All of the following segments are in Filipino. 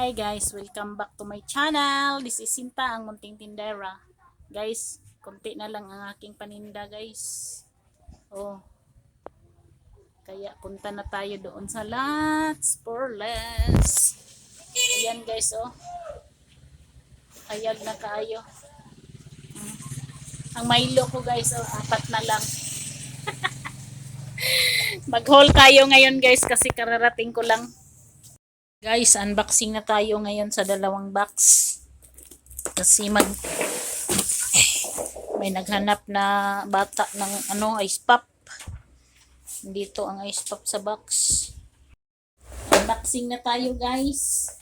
Hi guys, welcome back to my channel. This is Sinta, ang munting tindera. Guys, konti na lang ang aking paninda guys. Oh, kaya punta na tayo doon sa Lots for Less. Ayan guys, oh. Hayag na kayo. Ang Milo ko guys, oh, 4 na lang. Mag-haul tayo ngayon guys kasi kararating ko lang. Guys, unboxing na tayo ngayon sa 2 box. Kasi may naghanap na bata ng ice pop. Dito ang ice pop sa box. Unboxing na tayo guys.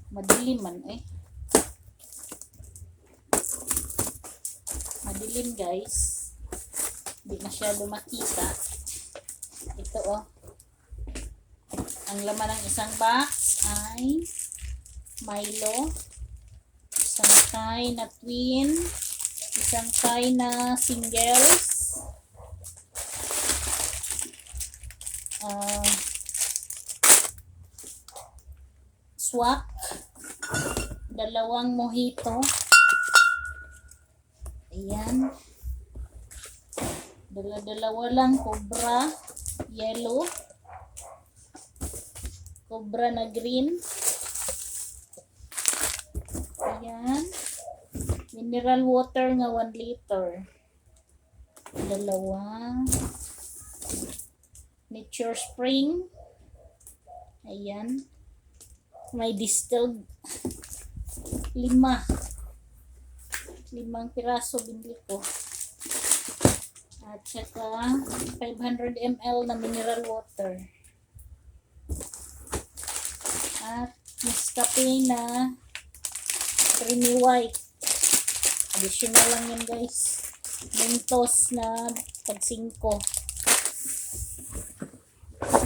Madilim man eh. Madilim guys. Hindi masyado makita. Ito oh. Ang laman ng isang box ay Milo, isang tie na twin, isang tie na singles, swak, 2 mojito, ayan, dalawa lang Cobra yellow, Cobra na green. Ayan. Mineral water nga 1 liter. 2. Nature spring. Ayan. May distilled 5. 5 piraso binili ko. At saka 500 ml na mineral water. At Nescafe na creamy white. Additional lang yun guys. Mentos na tag 5.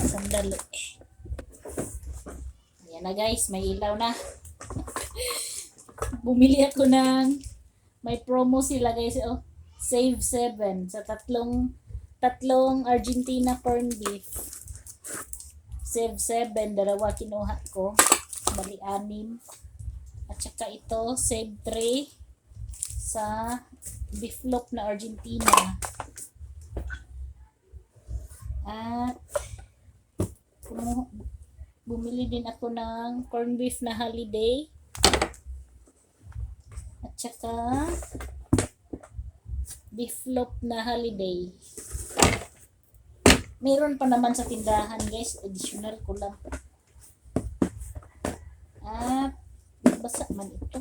Sandali. Ayan na guys, may ilaw na. Bumili ako ng may promo sila guys. Oh, save 7 sa tatlong Argentina corned beef. Save 7, 2 kinuha ko. Bali 6. At saka ito, save 3 sa beef loaf na Argentina. At bumili din ako ng corned beef na holiday. At saka beef loaf na holiday. Meron pa naman sa tindahan guys, additional ko lang. At basa man ito.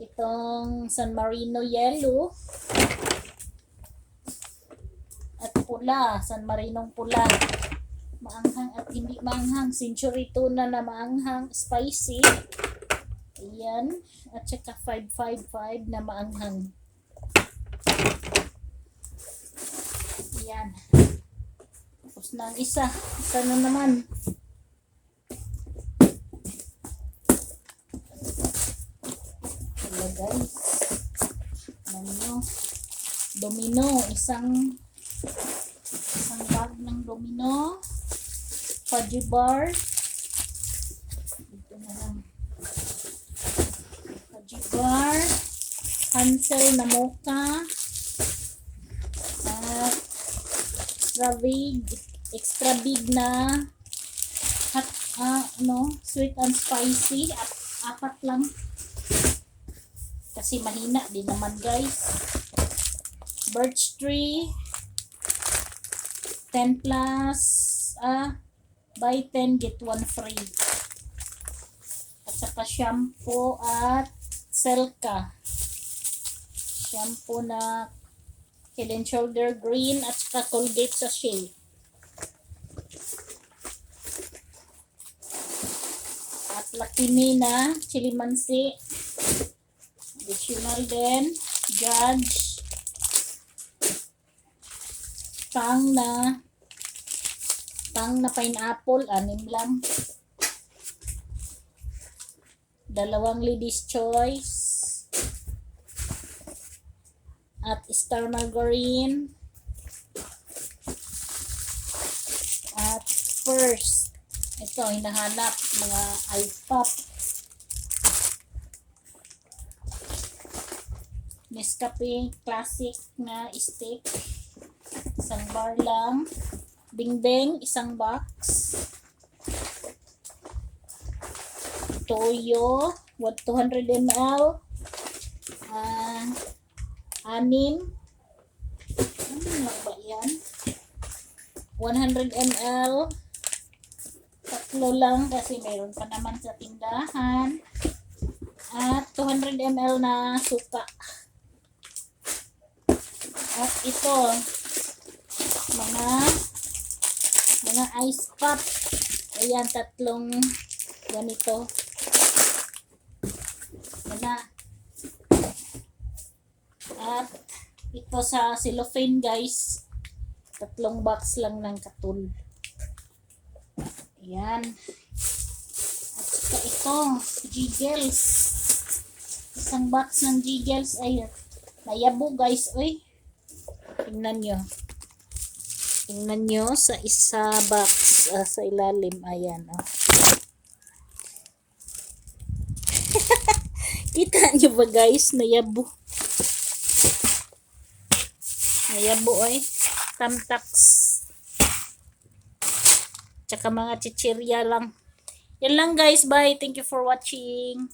Itong San Marino yellow at pula, San Marinong pula. Maanghang at hindi maanghang. Century tuna na maanghang, spicy. Ayan. At saka 555 na maanghang. Ayan. Tapos na ang isa. Isa na naman. Hello guys. Domino. Isang bag ng domino. Fudgy bar. Dito na lang. Fudgy bar. Hansel na mocha. At extra big na hot, sweet and spicy. 4 lang. Kasi mahina din naman guys. Birch tree. 10 plus. Buy 10 get 1 free. At saka shampoo at Selka. Shampoo na Head and Shoulder green at saka Colgate sachet. At Lakimi na chili mansi. Additional din. Judge. Tang na pineapple. 6 lang. 2 ladies choice. At star margarine. At first Ito, hinahanap mga ice pop. Nescafe Classic na stick. Isang bar lang. Dingding, isang box. Toyo, 200 ml. Anim. Ano lang ba yan? 100 ml. Tatlo lang kasi mayroon pa naman sa tindahan. At 200 ml na suka. At ito, mga ice pop. Ayan, tatlong ganito. Yan. At ito sa cellophane guys. Tatlong box lang ng katul. Ayan. At saka ito, Jiggles. Isang box ng Jiggles. Ay, nayabo guys. Uy. Tingnan nyo. Tingnan nyo sa isa box. Sa ilalim. Ayan. Oh. Kita nyo ba guys? Nayabo. Nayabo ay. Tamtax. Tsaka mga chichirya lang. Yan lang guys. Bye. Thank you for watching.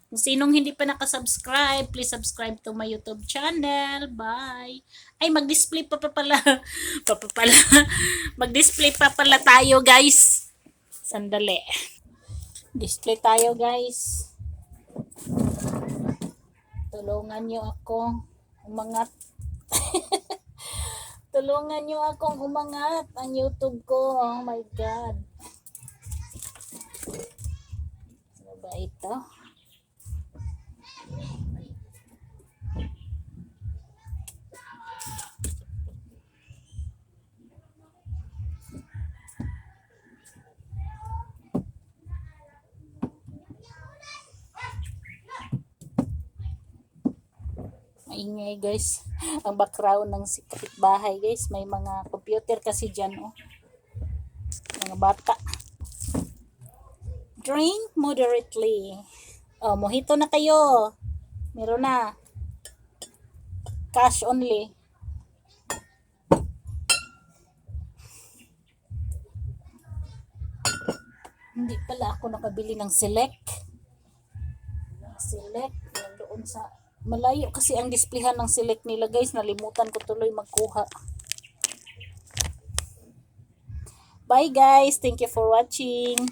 Kung sinong hindi pa nakasubscribe, please subscribe to my YouTube channel. Bye. Ay, mag-display pa pala. Mag-display pa pala tayo guys. Sandali. Display tayo guys. Tulungan nyo ako umangat. Tulungan nyo akong umangat ang YouTube ko. Oh my God. Ano ba ito? Maingay guys. Ang background ng kapitbahay guys. May mga computer kasi dyan. Oh. Mga bata. Drink moderately. Oh, mojito na kayo. Meron na. Cash only. Hindi pala ako nakabili ng select. Select. Nandoon sa malayo kasi ang displayhan ng select nila guys. Nalimutan ko tuloy magkuha. Bye guys. Thank you for watching.